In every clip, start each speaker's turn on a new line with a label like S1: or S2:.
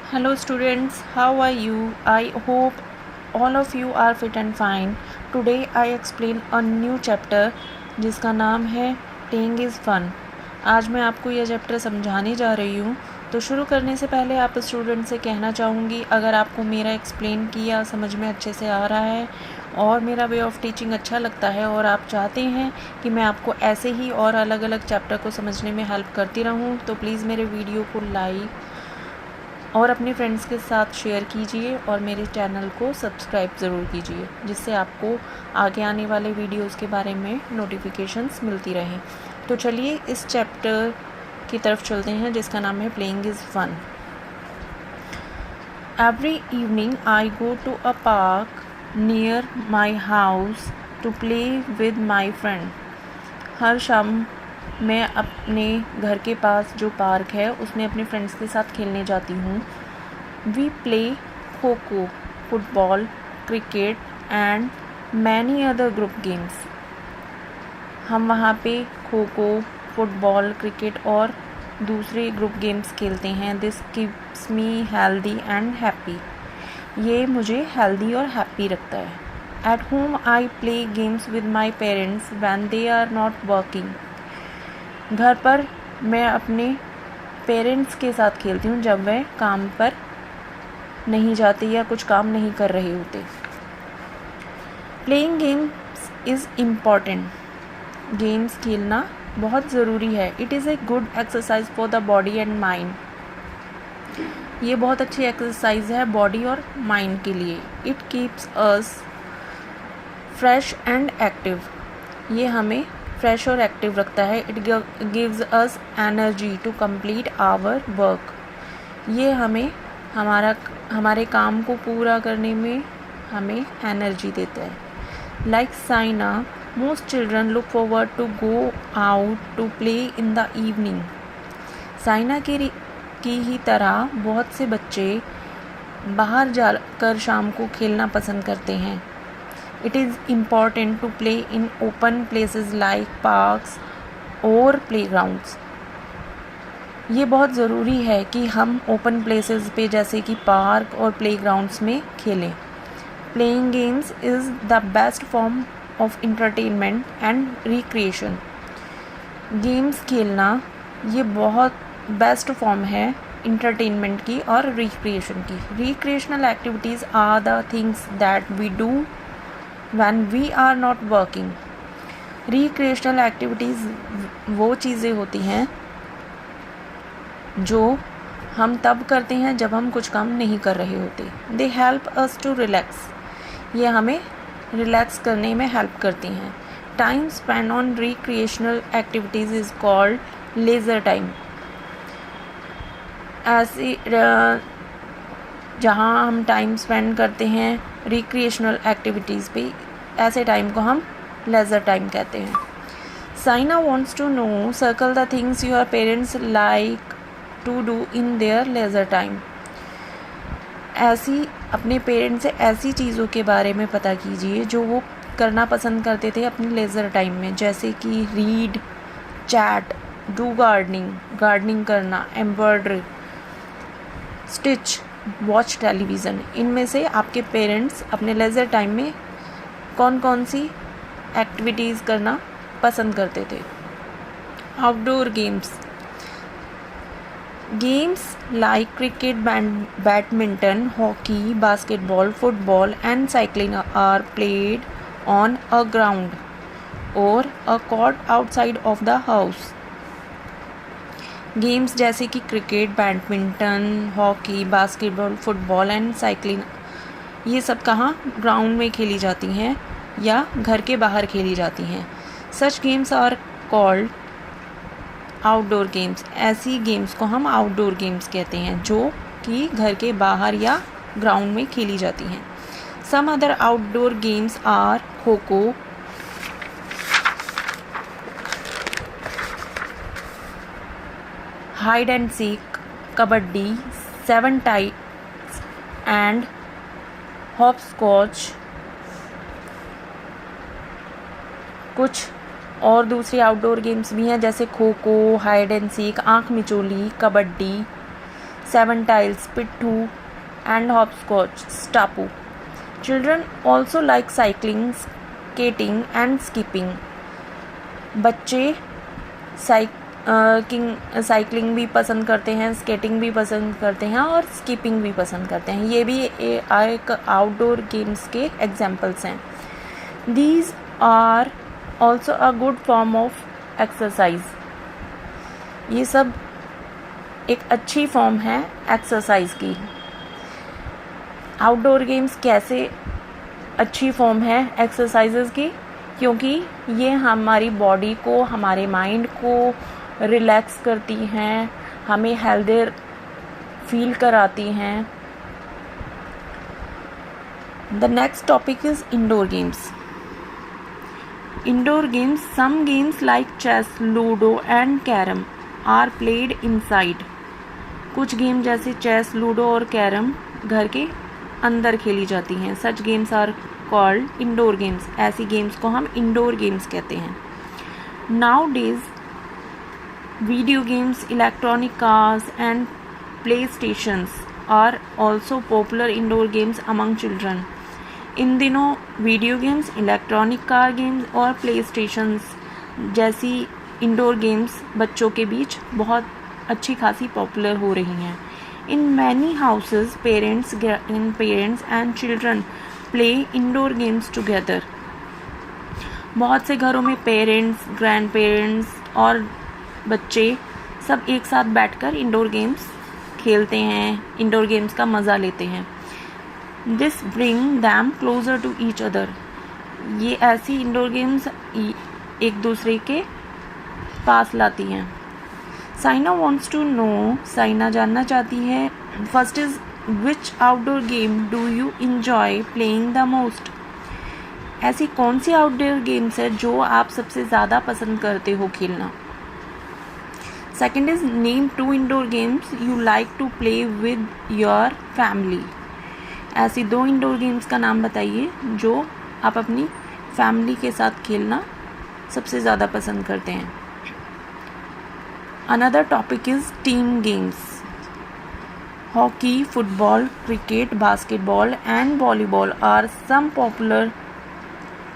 S1: Hello students, how are you? I hope all of you are fit and fine. Today I explain a new chapter जिसका नाम है Playing is Fun. आज मैं आपको यह chapter समझाने जा रही हूँ। तो शुरू करने से पहले आप स्टूडेंट से कहना चाहूँगी, अगर आपको मेरा एक्सप्लेन किया समझ में अच्छे से आ रहा है और मेरा वे ऑफ टीचिंग अच्छा लगता है और आप चाहते हैं कि मैं आपको ऐसे ही और अलग अलग चैप्टर को समझने में हेल्प करती रहूँ, तो प्लीज़ मेरे वीडियो को लाइक और अपने फ्रेंड्स के साथ शेयर कीजिए और मेरे चैनल को सब्सक्राइब ज़रूर कीजिए, जिससे आपको आगे आने वाले वीडियोस के बारे में नोटिफिकेशंस मिलती रहें। तो चलिए इस चैप्टर की तरफ चलते हैं जिसका नाम है playing is fun. Every evening I go to a park near my house to play with my friend. हर शाम मैं अपने घर के पास जो पार्क है उसमें अपने फ्रेंड्स के साथ खेलने जाती हूँ। We play kho kho, football, cricket and many other group games. हम वहाँ पे खो खो, फुटबॉल, क्रिकेट और दूसरे ग्रुप गेम्स खेलते हैं। This keeps me healthy and happy. ये मुझे हेल्दी और हैप्पी रखता है। At home I play games with my parents when they are not working. घर पर मैं अपने पेरेंट्स के साथ खेलती हूँ जब वह काम पर नहीं जाते या कुछ काम नहीं कर रहे होते। Playing games is important. Games खेलना बहुत ज़रूरी है। It is a good exercise for the body and mind. ये बहुत अच्छी एक्सरसाइज है बॉडी और माइंड के लिए। It keeps us fresh and active. ये हमें फ्रेश और एक्टिव रखता है। It gives us energy to complete our work. ये हमें हमारे काम को पूरा करने में हमें एनर्जी देता है। Like Saina, most children look forward to go out to play in the evening. Saina की ही तरह बहुत से बच्चे बाहर जाकर शाम को खेलना पसंद करते हैं। It is important to play in open places like parks or playgrounds. ये बहुत ज़रूरी है कि हम ओपन प्लेसेस पे जैसे कि पार्क और प्लेग्राउंड्स में खेलें। Playing games is the best form of entertainment and recreation. Games खेलना ये बहुत बेस्ट फॉर्म है इंटरटेनमेंट की और रिक्रिएशन की। Recreational activities are the things that we do when we are not working. recreational activities वो चीज़ें होती हैं जो हम तब करते हैं जब हम कुछ काम नहीं कर रहे होते। they help us to relax. ये हमें रिलैक्स करने में हेल्प करती हैं। time spent on recreational activities is called leisure time. ऐसी जहाँ हम टाइम स्पेंड करते हैं रिक्रिएशनल एक्टिविटीज़ पे, ऐसे टाइम को हम लेज़र टाइम कहते हैं। Saina wants to know, circle the things your parents like to do in their leisure time. अपने पेरेंट्स से ऐसी चीज़ों के बारे में पता कीजिए जो वो करना पसंद करते थे अपने लेज़र टाइम में, जैसे कि रीड, चैट, डू गार्डनिंग करना, एम्ब्रॉयडरी, स्टिच, वॉच टेलीविज़न। इनमें से आपके पेरेंट्स अपने लेज़र टाइम में कौन कौन सी एक्टिविटीज़ करना पसंद करते थे। Outdoor games like cricket, badminton, hockey, basketball, football and cycling are played on a ground और a court outside of the house. Games जैसे कि cricket, badminton, hockey, basketball, football and cycling, ये सब कहाँ ग्राउंड में खेली जाती हैं या घर के बाहर खेली जाती हैं। Such games are called outdoor games. ऐसी गेम्स को हम आउटडोर गेम्स कहते हैं जो कि घर के बाहर या ग्राउंड में खेली जाती हैं। Some other outdoor games are kho kho, hide and seek, kabaddi, 7 tiles and hopscotch. कुछ और दूसरी आउटडोर गेम्स भी हैं जैसे खो खो, हाइड एंड सीक, आँख मिचोली, कबड्डी, 7 tiles, पिट्ठू and hopscotch, स्टापू. Children also like cycling, skating and skipping. बच्चे साइकिलिंग भी पसंद करते हैं, स्केटिंग भी पसंद करते हैं और स्किपिंग भी पसंद करते हैं. ये भी एक आउटडोर गेम्स के एग्जाम्पल्स हैं. These are also a good form of exercise. ये सब एक अच्छी फॉर्म है एक्सरसाइज की. आउटडोर गेम्स कैसे अच्छी फॉर्म है एक्सरसाइजेज की? क्योंकि ये हमारी बॉडी को, हमारे माइंड को रिलैक्स करती हैं, हमें हेल्दियर फील कराती हैं. The next topic is indoor games. Indoor games, some games like chess, ludo and carrom are played inside. कुछ गेम जैसे चेस, लूडो और कैरम घर के अंदर खेली जाती हैं. Such games are called indoor games. ऐसी गेम्स को हम इंडोर गेम्स कहते हैं. Nowadays video games, electronic cars and play stations are also popular indoor games among children. इन दिनों video games, electronic car games और प्ले स्टेशंस जैसी indoor games बच्चों के बीच बहुत अच्छी खासी पॉपुलर हो रही हैं. In many houses parents, grandparents and children play indoor games together. बहुत से घरों में पेरेंट्स, ग्रैंड पेरेंट्स और बच्चे सब एक साथ बैठकर इंडोर गेम्स खेलते हैं, इंडोर गेम्स का मज़ा लेते हैं. This bring them closer to each other. ये ऐसी इंडोर गेम्स एक दूसरे के पास लाती हैं. Saina wants to know. Saina जानना चाहती है. First is which outdoor game do you enjoy playing the most. ऐसी कौन सी आउटडोर गेम्स है जो आप सबसे ज़्यादा पसंद करते हो खेलना. Second is name 2 indoor games you like to play with your family. ऐसी 2 इंडोर गेम्स का नाम बताइए जो आप अपनी फैमिली के साथ खेलना सबसे ज़्यादा पसंद करते हैं. Another topic is team games. Hockey, football, cricket, basketball and volleyball are some popular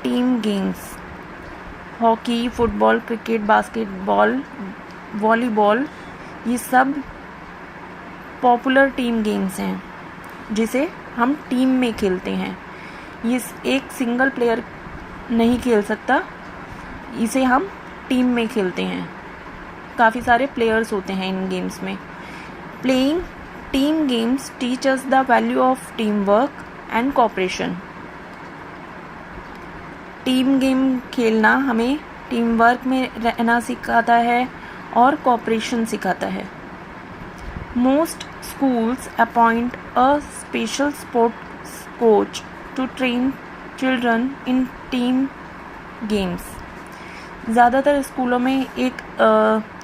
S1: team games. Hockey, football, cricket, basketball, volleyball ये सब पॉपुलर टीम गेम्स हैं जिसे हम टीम में खेलते हैं. ये एक सिंगल प्लेयर नहीं खेल सकता, इसे हम टीम में खेलते हैं. काफ़ी सारे प्लेयर्स होते हैं इन गेम्स में. Playing team games teach us the value of team work and cooperation. Team game खेलना हमें टीम वर्क में रहना सिखाता है और कोऑपरेशन सिखाता है. Most schools appoint a special sports coach to train children in team games. ज़्यादातर स्कूलों में एक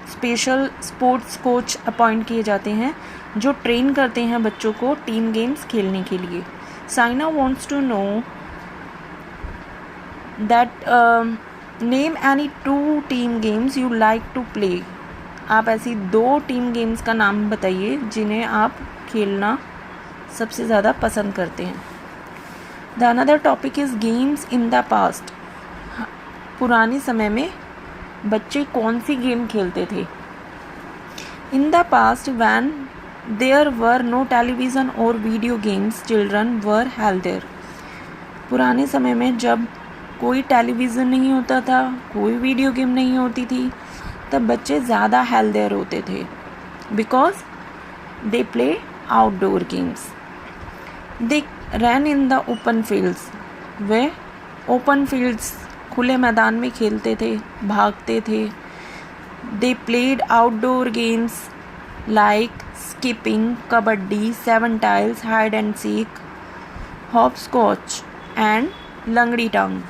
S1: स्पेशल स्पोर्ट्स कोच अपॉइंट किए जाते हैं जो ट्रेन करते हैं बच्चों को टीम गेम्स खेलने के लिए. Saina wants to know that name any 2 team games you like to play. आप ऐसी 2 टीम गेम्स का नाम बताइए जिन्हें आप खेलना सबसे ज़्यादा पसंद करते हैं. The another topic is games in the past. पुराने समय में बच्चे कौन सी गेम खेलते थे. In the past when there were no television और video games children were healthier. पुराने समय में जब कोई टेलीविज़न नहीं होता था, कोई वीडियो गेम नहीं होती थी, तब बच्चे ज़्यादा हेल्दियर होते थे because they play outdoor games. They run in the open fields. Way open fields खुले मैदान में खेलते थे, भागते थे. They played outdoor games like skipping, kabaddi, 7 tiles, hide and seek, hopscotch and लंगड़ी टांग.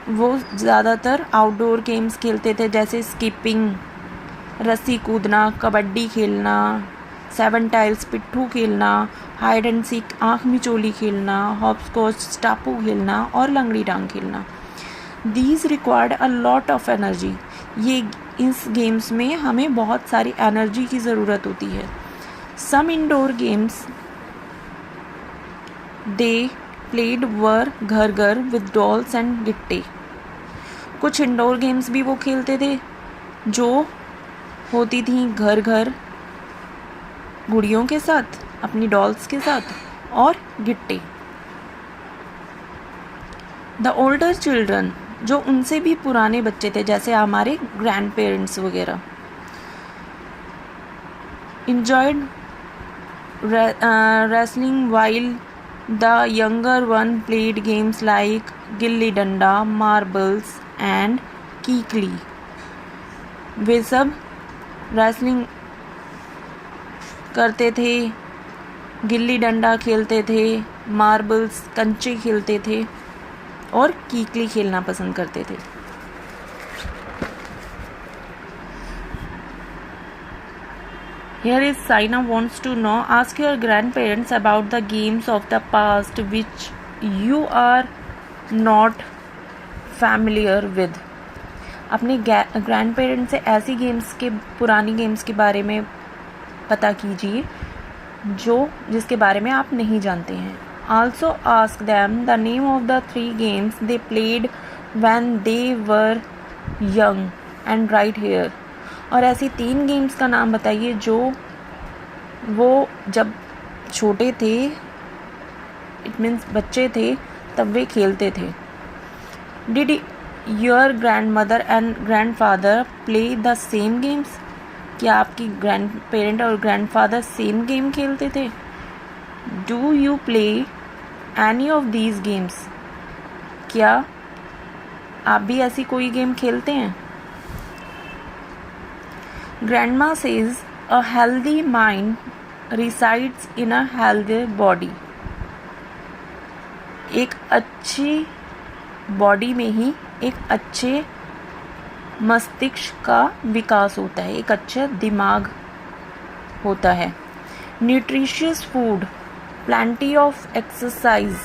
S1: वो ज़्यादातर आउटडोर गेम्स खेलते थे जैसे स्किपिंग, रस्सी कूदना, कबड्डी खेलना, 7 टाइल्स पिट्ठू खेलना, हाइड एंड सीक आँख मिचोली खेलना, हॉपस्कॉच स्टापू खेलना और लंगड़ी टांग खेलना. These required a lot of energy. ये इस गेम्स में हमें बहुत सारी एनर्जी की ज़रूरत होती है. सम इंडोर गेम्स दे प्लेड वर घर घर विद डॉल्स एंड गिट्टे. कुछ इंडोर गेम्स भी वो खेलते थे जो होती थी घर घर गुड़ियों के साथ, अपनी डॉल्स के साथ और गिट्टे. द ओल्डर चिल्ड्रन, जो उनसे भी पुराने बच्चे थे जैसे हमारे ग्रैंड पेरेंट्स वगैरह, enjoyed wrestling while the younger one played games like gilli danda, marbles and कीकली. वे सब रेसलिंग करते थे, गिल्ली डंडा खेलते थे, मार्बल्स कंचे खेलते थे और कीकली खेलना पसंद करते थे. Here is Saina wants to know, ask your grandparents about the games of the past which you are not familiar with. अपने ग्रैंड पेरेंट्स से ऐसी गेम्स के, पुरानी गेम्स के बारे में पता कीजिए जिसके बारे में आप नहीं जानते हैं. Also ask them the name of the 3 games they played when they were young and right here. और ऐसी 3 गेम्स का नाम बताइए जो वो जब छोटे थे, इट मीन्स बच्चे थे, तब वे खेलते थे. Did your grand mother and grand father play the same games? क्या आपकी ग्रैंड पेरेंट और ग्रैंड फादर सेम गेम खेलते थे? Do you play any of these games? क्या आप भी ऐसी कोई गेम खेलते हैं? Grandma says a healthy mind resides in a healthy body. एक अच्छी बॉडी में ही एक अच्छे मस्तिष्क का विकास होता है, एक अच्छा दिमाग होता है. Nutritious food, plenty of exercise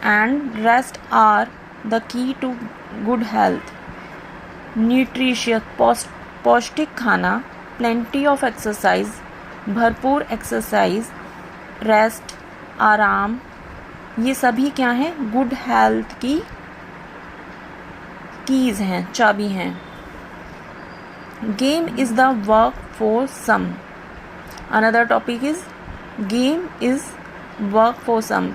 S1: and rest are the key to good health. Nutritious पौष्टिक खाना, प्लेंटी ऑफ एक्सरसाइज भरपूर एक्सरसाइज, रेस्ट आराम, ये सभी क्या हैं? गुड हेल्थ की कीज़ हैं, चाबी हैं. Game is the work for some. Another topic is game is work for some.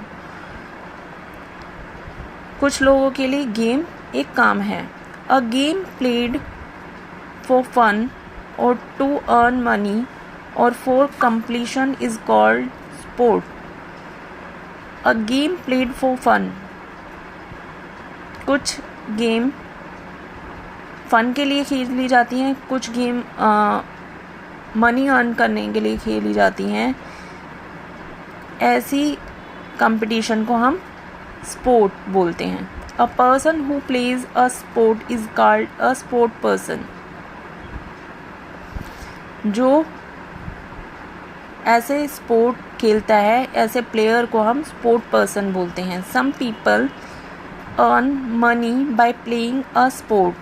S1: कुछ लोगों के लिए गेम एक काम है. A game played for fun or to earn money or for completion is called sport. A game played for fun. कुछ game fun के लिए खेली जाती हैं, कुछ गेम मनी अर्न करने के लिए खेली जाती हैं. ऐसी कंपटीशन को हम स्पोर्ट बोलते हैं. A person who plays a sport is called a sport person. जो ऐसे स्पोर्ट खेलता है, ऐसे प्लेयर को हम स्पोर्ट पर्सन बोलते हैं. Some people earn money by playing a sport.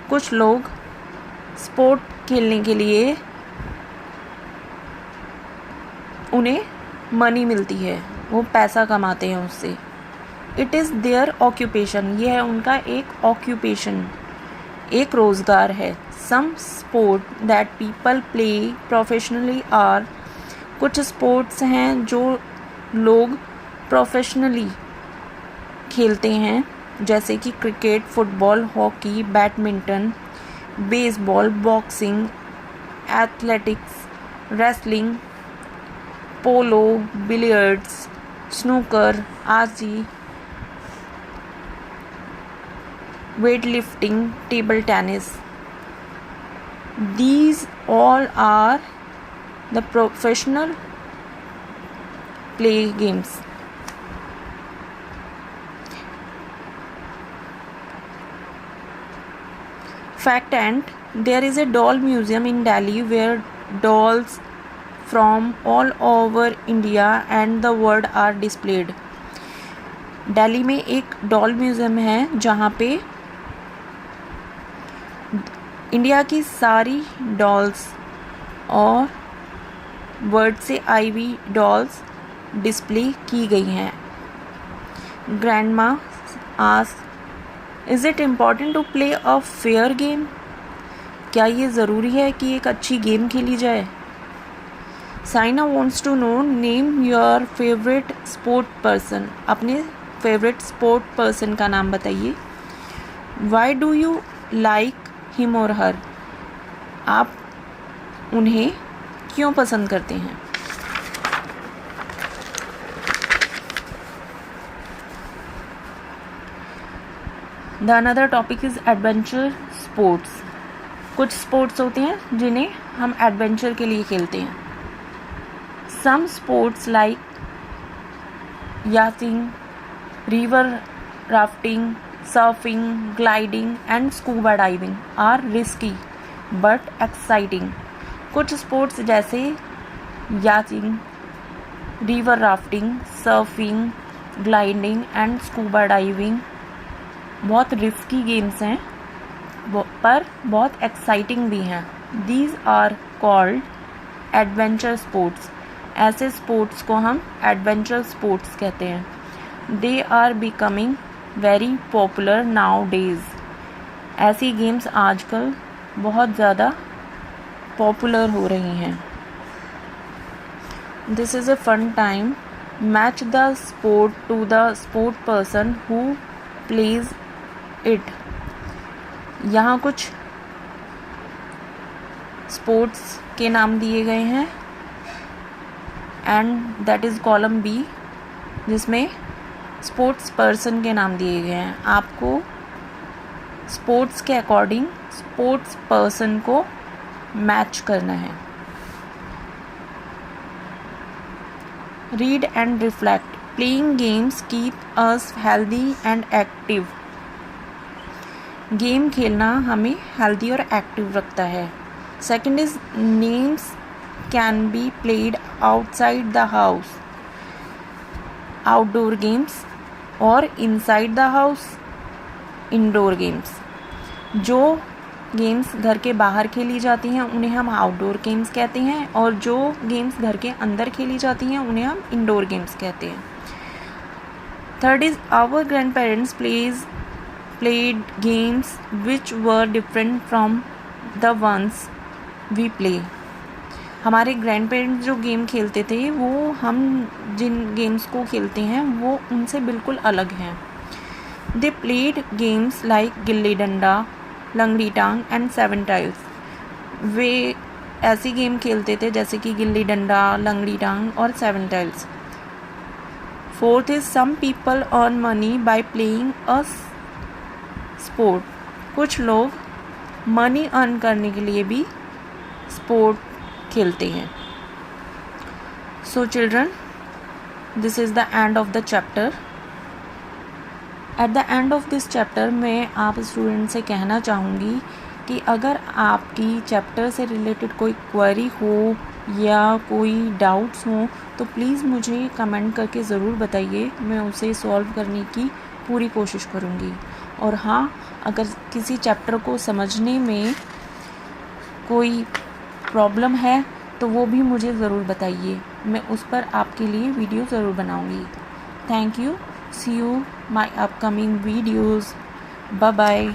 S1: कुछ लोग स्पोर्ट खेलने के लिए उन्हें मनी मिलती है, वो पैसा कमाते हैं उससे. It is their occupation. यह है उनका एक ऑक्यूपेशन, एक रोज़गार है. Some sport that people play professionally are. कुछ स्पोर्ट्स हैं जो लोग प्रोफेशनली खेलते हैं, जैसे कि cricket, football, hockey, badminton, baseball, boxing, athletics, wrestling, polo, billiards, snooker आदि, weightlifting, table tennis. These all are the professional play games. Fact and there is a doll museum in Delhi where dolls from all over India and the world are displayed. Delhi में एक doll museum है जहाँ पे India की सारी dolls और word से आई हुई डॉल्स डिस्प्ले की गई हैं। Grandma ask, is it important to play a fair game? क्या ये ज़रूरी है कि एक अच्छी गेम खेली जाए? Saina wants to know, name your favourite sport person. अपने फेवरेट स्पोर्ट पर्सन का नाम बताइए। Why do you like him और हर? आप उन्हें क्यों पसंद करते हैं? The another topic is adventure sports. कुछ स्पोर्ट्स होते हैं जिन्हें हम एडवेंचर के लिए खेलते हैं। Some sports like yachting, river rafting, surfing, gliding and scuba diving are risky but exciting. कुछ स्पोर्ट्स जैसे yachting, river rafting, surfing, gliding and scuba diving बहुत रिस्की गेम्स हैं पर बहुत एक्साइटिंग भी हैं। These are called adventure sports. ऐसे sports को हम एडवेंचर स्पोर्ट्स कहते हैं। They are becoming very popular nowadays. ऐसी गेम्स आजकल बहुत ज़्यादा पॉपुलर हो रही हैं। This is a fun time. Match the sport to the sport person who plays it. यहाँ कुछ स्पोर्ट्स के नाम दिए गए हैं and that is column B, जिसमें स्पोर्ट्स पर्सन के नाम दिए गए हैं। आपको स्पोर्ट्स के अकॉर्डिंग स्पोर्ट्स पर्सन को मैच करना है। Read and reflect. Playing games keep us healthy and active. Game खेलना हमें हेल्दी और एक्टिव रखता है। Second is names can be played outside the house. Outdoor games और inside the house indoor games. जो गेम्स घर के बाहर खेली जाती हैं उन्हें हम आउटडोर गेम्स कहते हैं और जो गेम्स घर के अंदर खेली जाती हैं उन्हें हम इंडोर गेम्स कहते हैं। Third is our grandparents played games which were different from the ones we play। हमारे ग्रैंड पेरेंट्स जो गेम खेलते थे वो हम जिन गेम्स को खेलते हैं वो उनसे बिल्कुल अलग हैं। They played games like gilli danda, लंगड़ी टांग एंड सेवन टाइल्स। वे ऐसी गेम खेलते थे जैसे कि गिल्ली डंडा, लंगड़ी टांग और seven tiles. Fourth is some people earn money by playing a sport. कुछ लोग मनी अर्न करने के लिए भी स्पोर्ट खेलते हैं। So children, this is the end of the chapter. At the end of this chapter मैं आप स्टूडेंट से कहना चाहूँगी कि अगर आपकी चैप्टर से रिलेटेड कोई क्वेरी हो या कोई डाउट्स हो तो प्लीज़ मुझे कमेंट करके ज़रूर बताइए। मैं उसे सॉल्व करने की पूरी कोशिश करूँगी। और हाँ, अगर किसी चैप्टर को समझने में कोई प्रॉब्लम है तो वो भी मुझे ज़रूर बताइए। मैं उस पर आपके लिए वीडियो ज़रूर बनाऊँगी। Thank you. See you my upcoming videos. Bye bye.